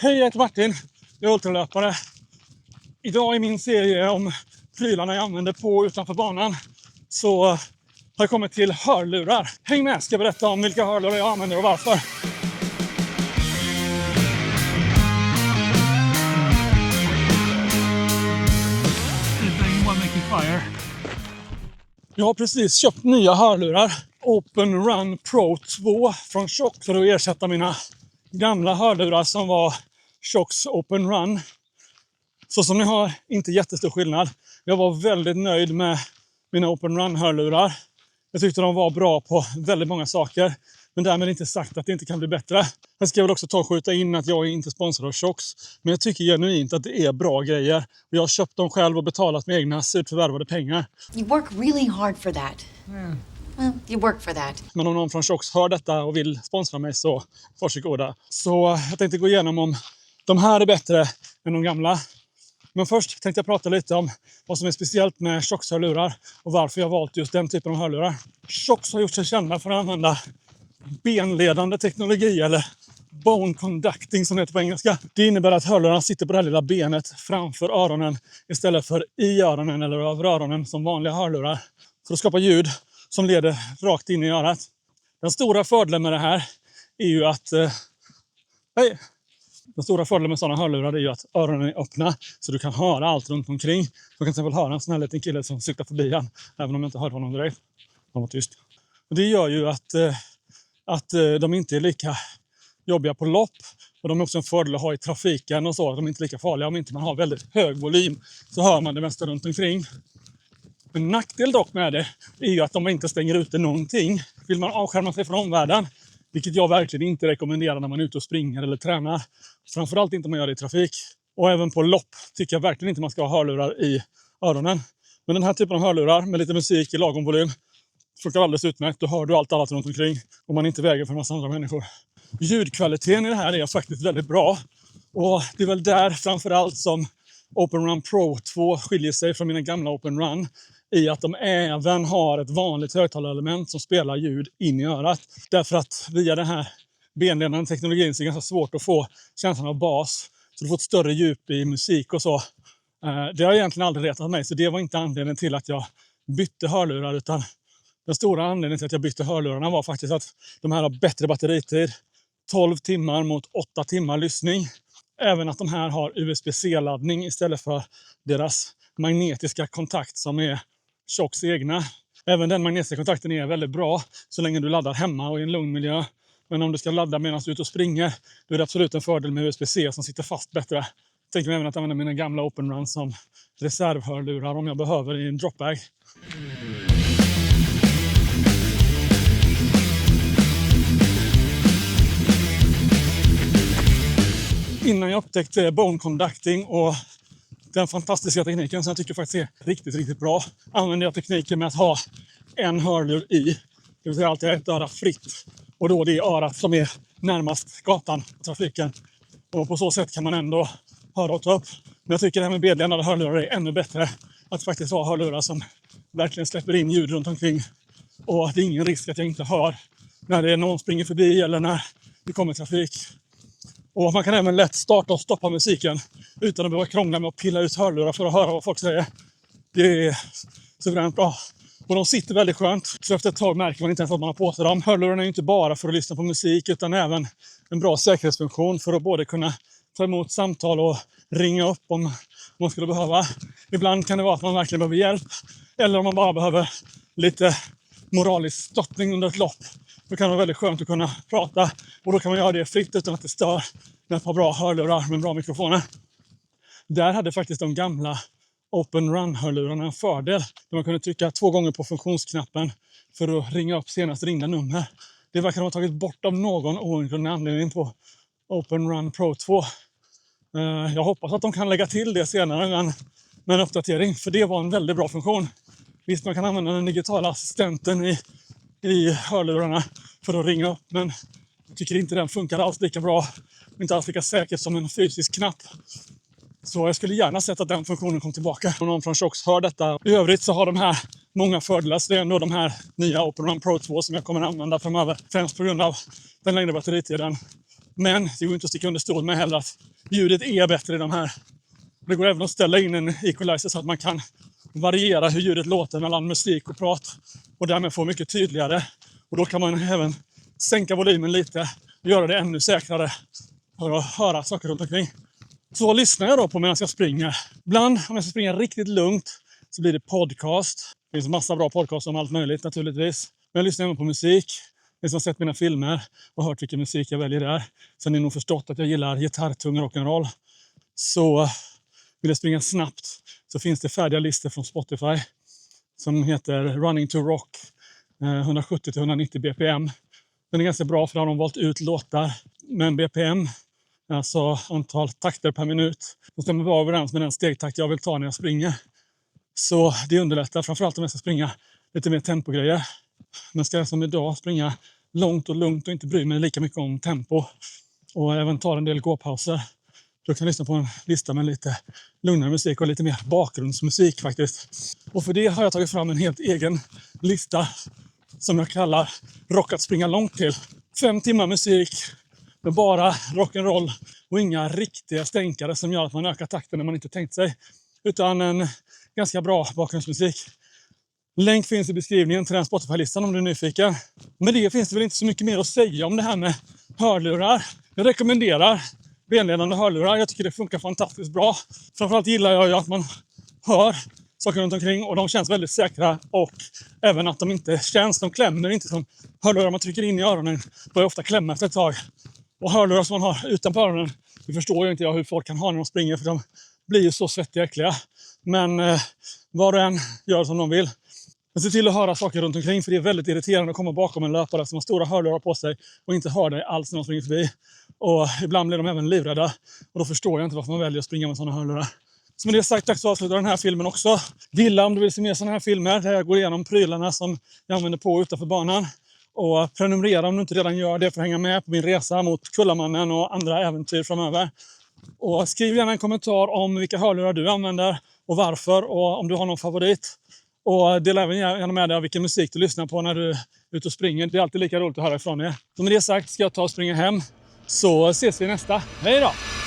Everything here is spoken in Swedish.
Hej, jag heter Martin. Jag är ultralöpare. Idag i min serie om prylarna jag använder på utanför banan så har jag kommit till hörlurar. Häng med, ska jag berätta om vilka hörlurar jag använder och varför. Jag har precis köpt nya hörlurar. Open Run Pro 2 från Shox för att ersätta mina gamla hörlurar som var Shox Open Run. Så som ni har, inte jättestor skillnad. Jag var väldigt nöjd med mina Open Run-hörlurar. Jag tyckte de var bra på väldigt många saker. Men därmed inte sagt att det inte kan bli bättre. Jag ska väl också ta och skjuta in att jag är inte sponsrad av Shox. Men jag tycker genuint att det är bra grejer. Och jag har köpt dem själv och betalat med egna surt förvärvade pengar. You work really hard for that. Well, you work for that. Men om någon från Shox hör detta och vill sponsra mig så varsågoda. Så jag tänkte gå igenom om de här är bättre än de gamla. Men först tänkte jag prata lite om vad som är speciellt med Shox-hörlurar och varför jag valt just den typen av hörlurar. Shox har gjort sig kända för att använda benledande teknologi eller bone conducting som det heter på engelska. Det innebär att hörlurarna sitter på det här lilla benet framför öronen istället för i öronen eller över öronen som vanliga hörlurar. För att skapa ljud som leder rakt in i örat. Den stora fördelen med det här är ju att Den stora fördelen med sådana hörlurar är ju att öronen är öppna så du kan höra allt runt omkring. Du kan till exempel höra en sån här liten kille som cyklar förbi han, även om jag inte hörde honom direkt. Han var tyst. Och det gör ju att de inte är lika jobbiga på lopp. Och de är också en fördel att ha i trafiken och så. Att de är inte lika farliga om inte man har väldigt hög volym. Så hör man det mesta runt omkring. En nackdel dock med det är ju att de inte stänger ute någonting. Vill man avskärma sig från omvärlden, vilket jag verkligen inte rekommenderar när man är ute och springer eller tränar. Framförallt inte om man gör det i trafik. Och även på lopp tycker jag verkligen inte man ska ha hörlurar i öronen. Men den här typen av hörlurar med lite musik i lagom volym funkar alldeles utmärkt. Då hör du allt annat runt omkring och man inte väger för en massa andra människor. Ljudkvaliteten i det här är faktiskt väldigt bra. Och det är väl där framförallt som Open Run Pro 2 skiljer sig från mina gamla Open Run. I att de även har ett vanligt högtalarelement som spelar ljud in i örat. Därför att via den här benledande teknologin så är det ganska svårt att få känslan av bas. Så du får ett större djup i musik och så. Det har egentligen aldrig retat mig, så det var inte anledningen till att jag bytte hörlurar. Utan den stora anledningen till att jag bytte hörlurarna var faktiskt att de här har bättre batteritid. 12 timmar mot 8 timmar lyssning. Även att de här har USB-C-laddning istället för deras magnetiska kontakt som är Shox egna. Även den magnetiska kontakten är väldigt bra så länge du laddar hemma och i en lugn miljö. Men om du ska ladda medan du är ute och springer, då är det absolut en fördel med USB-C som sitter fast bättre. Jag tänker mig även att använda mina gamla Open Run som reservhörlurar om jag behöver i en dropbag. Innan jag upptäckte bone conducting och den fantastiska tekniken som jag tycker faktiskt är riktigt, riktigt bra, använder jag tekniken med att ha en hörlur i. Det vill säga alltid ett öra fritt. Och då det är örat som är närmast gatan och trafiken. Och på så sätt kan man ändå höra och ta upp. Men jag tycker det här med benledande hörlurar är ännu bättre. Att faktiskt ha hörlurar som verkligen släpper in ljud runt omkring. Och det är ingen risk att jag inte hör när det är någon springer förbi eller när det kommer trafik. Och man kan även lätt starta och stoppa musiken utan att behöva krångla med att pilla ut hörlurar för att höra vad folk säger. Det är suveränt bra. Och de sitter väldigt skönt. Så efter ett tag märker man inte ens att man har på sig dem. Hörlurarna är inte bara för att lyssna på musik utan även en bra säkerhetsfunktion för att både kunna ta emot samtal och ringa upp om man skulle behöva. Ibland kan det vara att man verkligen behöver hjälp. Eller om man bara behöver lite moralisk stöttning under ett lopp. Då kan det vara väldigt skönt att kunna prata. Och då kan man göra det fritt utan att det stör. Med ett par bra hörlurar med bra mikrofoner. Där hade faktiskt de gamla Open Run-hörlurarna en fördel. Där man kunde trycka 2 gånger på funktionsknappen för att ringa upp senast ringda nummer. Det verkar ha tagit bort av någon oundgrundlig anledning på Open Run Pro 2. Jag hoppas att de kan lägga till det senare med en uppdatering. För det var en väldigt bra funktion. Visst, man kan använda den digitala assistenten i hörlurarna för att ringa upp. Men jag tycker inte den funkar alls lika bra. Inte alls lika säkert som en fysisk knapp. Så jag skulle gärna sett att den funktionen kom tillbaka. Om någon från Shox hör detta. I övrigt så har de här många fördelar. Så det är ändå de här nya Open Run Pro 2 som jag kommer att använda framöver. Främst på grund av den längre batteritiden. Men det går inte att sticka under stol med heller att ljudet är bättre i de här. Det går även att ställa in en equalizer så att man kan variera hur ljudet låter mellan musik och prat. Och därmed få mycket tydligare. Och då kan man även sänka volymen lite och göra det ännu säkrare för att höra saker runt omkring. Så lyssnar jag då på medan jag springer. Ibland om jag ska springa riktigt lugnt så blir det podcast. Det finns massa bra podcast om allt möjligt naturligtvis. Men jag lyssnar även på musik. Ni som har sett mina filmer och hört vilken musik jag väljer där. Så har ni nog förstått att jag gillar gitarrtung rock'n'roll. Så vill jag springa snabbt så finns det färdiga listor från Spotify som heter Running to Rock 170-190 BPM. Den är ganska bra för att de har valt ut låtar. Men BPM, alltså antal takter per minut, de stämmer bara överens med den stegtakt jag vill ta när jag springer. Så det underlättar, framförallt om jag ska springa lite mer tempogrejer. Men ska jag som idag springa långt och lugnt och inte bry mig lika mycket om tempo och även ta en del gåpauser. Då kan jag lyssna på en lista med lite lugnare musik och lite mer bakgrundsmusik faktiskt. Och för det har jag tagit fram en helt egen lista som jag kallar Rock att springa långt till. 5 timmar musik med bara rock'n'roll och inga riktiga stänkare som gör att man ökar takten när man inte tänkt sig. Utan en ganska bra bakgrundsmusik. Länk finns i beskrivningen till den Spotify-listan om du är nyfiken. Med det finns det väl inte så mycket mer att säga om det här med hörlurar. Jag rekommenderar benledande hörlurar. Jag tycker det funkar fantastiskt bra. Framförallt gillar jag ju att man hör saker runt omkring och de känns väldigt säkra. Och även att de inte känns, de klämmer inte som hörlurar man trycker in i öronen. Börjar ofta klämma efter ett tag. Och hörlurar som man har utanpå öronen, det förstår ju inte jag hur folk kan ha när de springer för de blir ju så svettiga och äckliga. Men var och en gör som de vill. Men se till att höra saker runt omkring för det är väldigt irriterande att komma bakom en löpare som har stora hörlurar på sig och inte hör dig alls när de springer förbi. Och ibland blir de även livrädda och då förstår jag inte varför man väljer att springa med sådana hörlurar. Så med det sagt dags att avsluta den här filmen också. Gilla om du vill se mer sådana här filmer där jag går igenom prylarna som jag använder på utanför banan. Och prenumerera om du inte redan gör det för att hänga med på min resa mot Kullamannen och andra äventyr framöver. Och skriv gärna en kommentar om vilka hörlurar du använder och varför och om du har någon favorit. Och dela även gärna med dig av vilken musik du lyssnar på när du är ute och springer. Det är alltid lika roligt att höra ifrån er. Så med det sagt ska jag ta och springa hem. Så ses vi nästa. Hej då!